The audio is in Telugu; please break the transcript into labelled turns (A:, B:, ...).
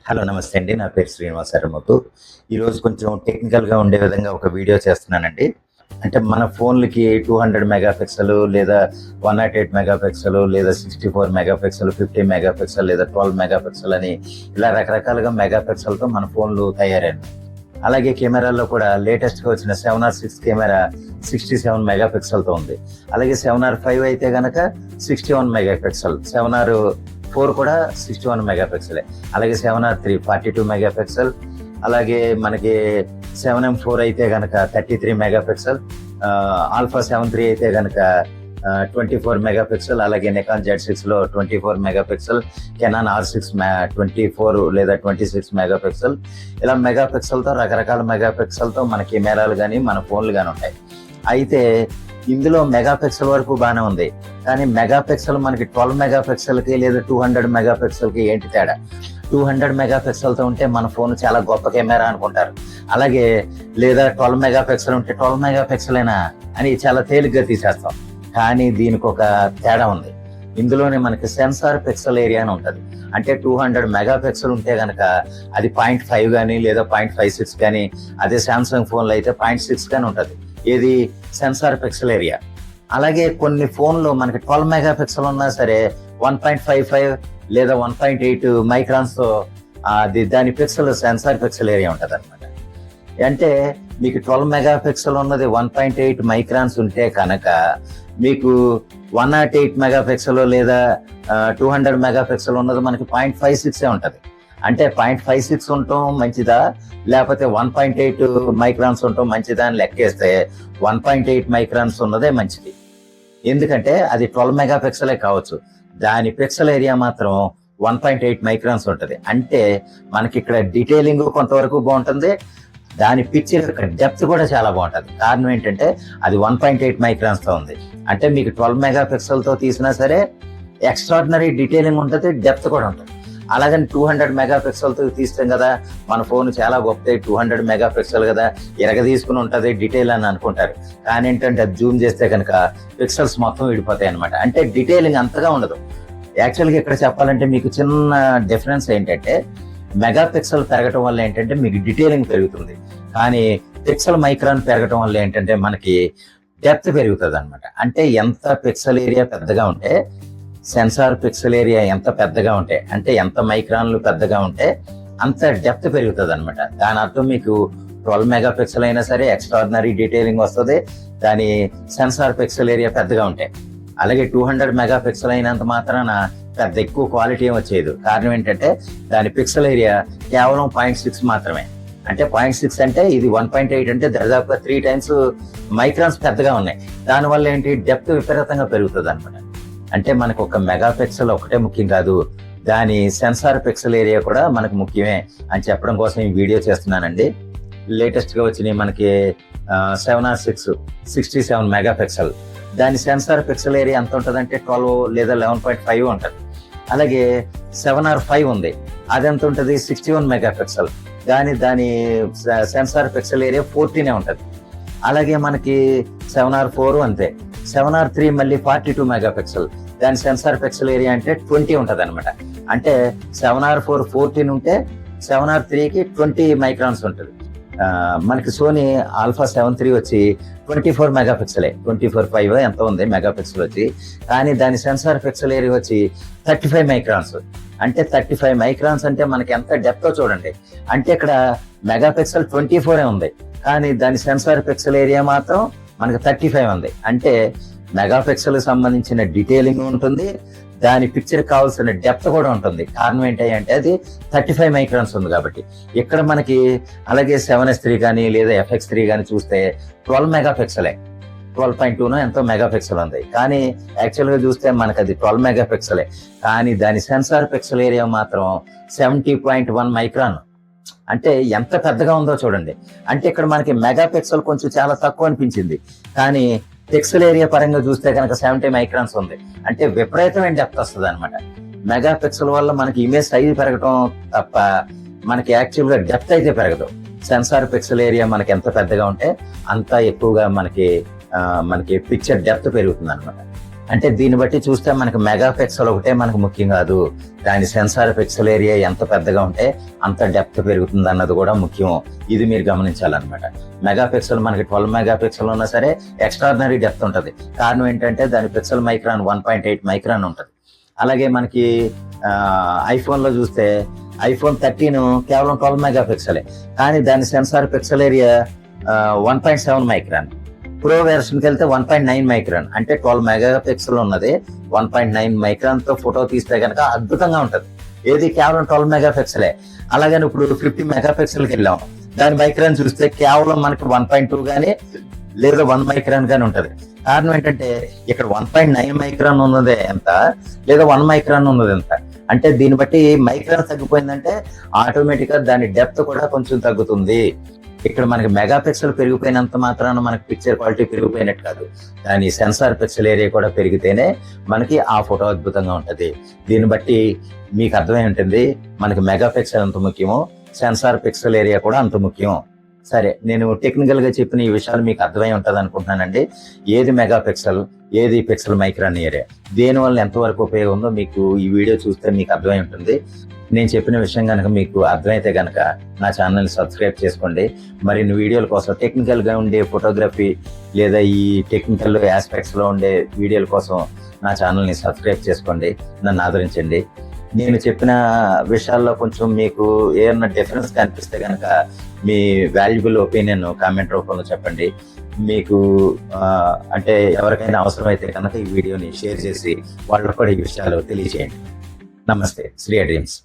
A: హలో నమస్తే అండి. నా పేరు శ్రీనివాసరావు. ఈరోజు కొంచెం టెక్నికల్గా ఉండే విధంగా ఒక వీడియో చేస్తున్నానండి. అంటే మన ఫోన్లకి 200 మెగాపిక్సెల్ లేదా 108 మెగాపిక్సెల్ లేదా 64 మెగాపిక్సెల్, 50 మెగాపిక్సెల్ లేదా 12 మెగాపిక్సెల్ అని ఇలా రకరకాలుగా మెగాపిక్సెల్తో మన ఫోన్లు తయారయ్యాయి. అలాగే కెమెరాల్లో కూడా లేటెస్ట్గా వచ్చిన 7R6 కెమెరా 67 మెగాపిక్సెల్తో ఉంది. అలాగే 7R5 అయితే కనుక 61 మెగాపిక్సెల్, 7R4 కూడా 61 మెగాపిక్సెలే. అలాగే 7R3 42 మెగాపిక్సెల్, అలాగే మనకి 7M4 అయితే కనుక 33 మెగాపిక్సెల్, ఆల్ఫా 7 III అయితే కనుక 24 మెగాపిక్సెల్, అలాగే నికాన్ Z6లో 24 మెగాపిక్సెల్, కెనాన్ R6 24 లేదా 26 మెగాపిక్సెల్. ఇలా మెగాపిక్సెల్తో రకరకాల మెగాపిక్సెల్తో మన కెమెరాలు కానీ మన ఫోన్లు కానీ ఉంటాయి. అయితే ఇందులో మెగాపిక్సెల్ వరకు బాగానే ఉంది, కానీ మెగాపిక్సెల్ మనకి 12 మెగాపిక్సెల్కి లేదా 200 మెగాపిక్సెల్కి ఏంటి తేడా? 200 మెగాపిక్సెల్తో ఉంటే మన ఫోన్ చాలా గొప్ప కెమెరా అనుకుంటారు. అలాగే లేదా 12 మెగాపిక్సెల్ ఉంటే 12 మెగాపిక్సెలేనా అని చాలా తేలిగ్గా తీసేస్తాం. కానీ దీనికి ఒక తేడా ఉంది. ఇందులోనే మనకి సెన్సార్ పిక్సెల్ ఏరియా అని ఉంటుంది. అంటే 200 మెగాపిక్సెల్ ఉంటే కనుక అది 0.5 కానీ లేదా 0.56 కానీ, అదే శాంసంగ్ ఫోన్లో అయితే 0.6 కానీ ఉంటుంది. ఏది సెన్సార్ పిక్సెల్ ఏరియా. అలాగే కొన్ని ఫోన్లు మనకి 12 మెగాపిక్సెల్ ఉన్నా సరే 1.55 లేదా 1.8 మైక్రాన్స్తో దాని పిక్సెల్ సెన్సార్ పిక్సెల్ ఏరియా ఉంటుంది అనమాట. అంటే మీకు 12 మెగాపిక్సెల్ ఉన్నది 1.8 మైక్రాన్స్ ఉంటే కనుక మీకు 108 మెగాపిక్సెల్ లేదా 200 మెగాపిక్సెల్ ఉన్నది మనకి 0.56 ఉంటుంది. అంటే 0.56 ఉండటం మంచిదా లేకపోతే 1.8 మైక్రాన్స్ ఉండటం మంచిదా అని లెక్కేస్తే 1.8 మైక్రాన్స్ ఉన్నదే మంచిది. ఎందుకంటే అది 12 మెగాపిక్సెలే కావచ్చు, దాని పిక్సెల్ ఏరియా మాత్రం 1.8 మైక్రాన్స్ ఉంటుంది. అంటే మనకి ఇక్కడ డీటెయిలింగ్ కొంతవరకు బాగుంటుంది, దాని పిక్చర్ యొక్క డెప్త్ కూడా చాలా బాగుంటుంది. కారణం ఏంటంటే అది 1.8 మైక్రాన్స్తో ఉంది. అంటే మీకు 12 మెగాపిక్సెల్తో తీసినా సరే ఎక్స్ట్రాడినరీ డీటెయిలింగ్ ఉంటుంది, డెప్త్ కూడా ఉంటుంది. అలాగని 200 మెగాపిక్సెల్తో తీస్తాం కదా మన ఫోన్ చాలా గొప్పది, 200 మెగాపిక్సెల్ కదా ఇరగ తీసుకుని ఉంటుంది డీటెయిల్ అని అనుకుంటారు. కానీ ఏంటంటే అది జూమ్ చేస్తే కనుక పిక్సెల్స్ మొత్తం విడిపోతాయి అనమాట. అంటే డీటెయిలింగ్ అంతగా ఉండదు. యాక్చువల్గా ఇక్కడ చెప్పాలంటే మీకు చిన్న డిఫరెన్స్ ఏంటంటే మెగాపిక్సెల్ పెరగటం వల్ల ఏంటంటే మీకు డీటెయిలింగ్ పెరుగుతుంది, కానీ పిక్సెల్ మైక్రాన్ పెరగటం వల్ల ఏంటంటే మనకి డెప్త్ పెరుగుతుంది అనమాట. అంటే ఎంత పిక్సెల్ ఏరియా పెద్దగా ఉంటే, సెన్సార్ పిక్సెల్ ఏరియా ఎంత పెద్దగా ఉంటే, అంటే ఎంత మైక్రాన్లు పెద్దగా ఉంటే అంత డెప్త్ పెరుగుతుంది అనమాట. దాని అర్థం మీకు 12 మెగాపిక్సెల్ అయినా సరే ఎక్స్ట్రాడినరీ డీటెయిలింగ్ వస్తుంది, దాని సెన్సార్ పిక్సెల్ ఏరియా పెద్దగా ఉంటాయి. అలాగే 200 మెగాపిక్సెల్ అయినంత మాత్రాన పెద్ద ఎక్కువ క్వాలిటీ ఏం వచ్చేది. కారణం ఏంటంటే దాని పిక్సెల్ ఏరియా కేవలం 0.6 మాత్రమే. అంటే 0.6 అంటే ఇది 1.8 అంటే దాదాపుగా 3 times మైక్రాన్స్ పెద్దగా ఉన్నాయి. దానివల్ల ఏంటి డెప్త్ విపరీతంగా పెరుగుతుంది అనమాట. అంటే మనకు ఒక మెగాపిక్సెల్ ఒకటే ముఖ్యం కాదు, దాని సెన్సార్ పిక్సెల్ ఏరియా కూడా మనకు ముఖ్యమే అని చెప్పడం కోసం ఈ వీడియో చేస్తున్నానండి. లేటెస్ట్గా వచ్చినాయి మనకి 7R6 67 మెగాపిక్సెల్, దాని సెన్సార్ పిక్సెల్ ఏరియా ఎంత ఉంటుంది అంటే 12 లేదా 11.5 ఉంటుంది. అలాగే 7R5 ఉంది, అది ఎంత ఉంటుంది 61 మెగాపిక్సెల్, దాని సెన్సార్ పిక్సెల్ ఏరియా 14 ఉంటుంది. అలాగే మనకి 7R4 అంతే, 7R3 మళ్ళీ 42 మెగాపిక్సెల్, దాని సెన్సార్ పిక్సెల్ ఏరియా అంటే 20 ఉంటుంది అనమాట. అంటే 7R4 14 ఉంటే 7R3కి 20 మైక్రాన్స్ ఉంటుంది. మనకి సోనీ ఆల్ఫా 7 III వచ్చి 24 మెగాపిక్సెలే, 24.5 ఎంత ఉంది మెగాపిక్సెల్ వచ్చి, కానీ దాని సెన్సార్ పిక్సెల్ ఏరియా వచ్చి 35 మైక్రాన్స్. అంటే 35 మైక్రాన్స్ అంటే మనకి ఎంత డెప్తో చూడండి. అంటే ఇక్కడ మెగాపిక్సెల్ 24 ఉంది, కానీ దాని సెన్సార్ పిక్సెల్ ఏరియా మాత్రం మనకి 35 ఉంది. అంటే మెగాపిక్సెల్ సంబంధించిన డీటెయిలింగ్ ఉంటుంది, దాని పిక్చర్ కావాల్సిన డెప్త్ కూడా ఉంటుంది. కారణం ఏంటంటే అది 35 మైక్రాన్స్ ఉంది కాబట్టి. ఇక్కడ మనకి అలాగే 7S3 కానీ లేదా FX3 కానీ చూస్తే 12 మెగాపిక్సెలే, 12.2 ఎంతో మెగాపిక్సెల్ ఉంది. కానీ యాక్చువల్గా చూస్తే మనకి అది 12 మెగాపిక్సెలే, కానీ దాని సెన్సార్ పిక్సెల్ ఏరియా మాత్రం 70.1 మైక్రాన్. అంటే ఎంత పెద్దగా ఉందో చూడండి. అంటే ఇక్కడ మనకి మెగాపిక్సెల్ కొంచెం చాలా తక్కువ అనిపించింది, కానీ పిక్సెల్ ఏరియా పరంగా చూస్తే కనుక 70 మైక్రాన్స్ ఉంది. అంటే విపరీతమైన డెప్త్ వస్తుంది అనమాట. మెగాపిక్సెల్ వల్ల మనకి ఇమేజ్ సైజ్ పెరగటం తప్ప మనకి యాక్చువల్గా డెప్త్ అయితే పెరగదు. సెన్సార్ పిక్సెల్ ఏరియా మనకి ఎంత పెద్దగా ఉంటే అంత ఎక్కువగా మనకి పిక్చర్ డెప్త్ పెరుగుతుంది అనమాట. అంటే దీన్ని బట్టి చూస్తే మనకి మెగా పిక్సెల్ ఒకటే మనకు ముఖ్యం కాదు, దాని సెన్సార్ పిక్సెల్ ఏరియా ఎంత పెద్దగా ఉంటే అంత డెప్త్ పెరుగుతుంది అన్నది కూడా ముఖ్యం. ఇది మీరు గమనించాలన్నమాట. మెగా పిక్సెల్ మనకి 12 మెగా పిక్సెల్ ఉన్నా సరే ఎక్స్ట్రాడినరీ డెప్త్ ఉంటుంది. కారణం ఏంటంటే దాని పిక్సెల్ మైక్రాన్ 1.8 మైక్రాన్ ఉంటుంది. అలాగే మనకి ఐఫోన్ లో చూస్తే ఐఫోన్ 13 కేవలం 12 మెగా పిక్సెలే, కానీ దాని sensor pixel area 1.7 micron. Pro వెర్షన్కి వెళ్తే 1.9 మైక్రాన్. అంటే 12 మెగా పిక్సెల్ ఉన్నది 1.9 మైక్రాన్ తో ఫోటో తీస్తే కనుక అద్భుతంగా ఉంటది. ఏది కేవలం 12 మెగా పిక్సెలే. అలాగే ఇప్పుడు 50 మెగా పిక్సెల్కి వెళ్ళాం, దాని మైక్రాన్ చూస్తే కేవలం మనకి 1.2 గానీ లేదా 1 మైక్రాన్ గానీ ఉంటది. కారణం ఏంటంటే ఇక్కడ 1.9 మైక్రాన్ ఉన్నది ఎంత, లేదా 1 మైక్రాన్ ఉన్నది ఎంత. అంటే దీన్ని బట్టి మైక్రాన్ తగ్గిపోయిందంటే ఆటోమేటిక్ గా దాని డెప్త్ కూడా కొంచెం తగ్గుతుంది. ఇక్కడ మనకి మెగా పిక్సెల్ పెరిగిపోయినంత మాత్రాన మనకి పిక్చర్ క్వాలిటీ పెరిగిపోయినట్టు కాదు, దాని సెన్సార్ పిక్సెల్ ఏరియా కూడా పెరిగితేనే మనకి ఆ ఫోటో అద్భుతంగా ఉంటది. దీన్ని బట్టి మీకు అర్థమై ఉంటుంది మనకి మెగా పిక్సెల్ ఎంత ముఖ్యమో సెన్సార్ పిక్సెల్ ఏరియా కూడా అంత ముఖ్యం. సరే, నేను టెక్నికల్ గా చెప్పిన ఈ విషయాలు మీకు అర్థమై ఉంటది అనుకుంటున్నానండి. ఏది మెగా పిక్సెల్, ఏది పిక్సెల్ మైక్రాన్ ఏరియా, దేని వల్ల ఎంతవరకు ఉపయోగం ఉందో మీకు ఈ వీడియో చూస్తే మీకు అర్థమై ఉంటుంది. నేను చెప్పిన విషయం కనుక మీకు అర్థమైతే కనుక నా ఛానల్ని సబ్స్క్రైబ్ చేసుకోండి. మరిన్ని వీడియోల కోసం టెక్నికల్ గా ఉండే ఫోటోగ్రఫీ లేదా ఈ టెక్నికల్ ఆస్పెక్ట్స్ లో ఉండే వీడియోల కోసం నా ఛానల్ని సబ్స్క్రైబ్ చేసుకోండి, నన్ను ఆదరించండి. నేను చెప్పిన విషయాల్లో కొంచెం మీకు ఏమన్నా డిఫరెన్స్ కనిపిస్తే కనుక మీ వాల్యుబుల్ ఒపీనియన్ కామెంట్ రూపంలో చెప్పండి. మీకు అంటే ఎవరికైనా అవసరమైతే కనుక ఈ వీడియోని షేర్ చేసి వాళ్ళకు కూడా ఈ విషయాలు తెలియజేయండి. నమస్తే, శ్రీ డ్రీమ్స్.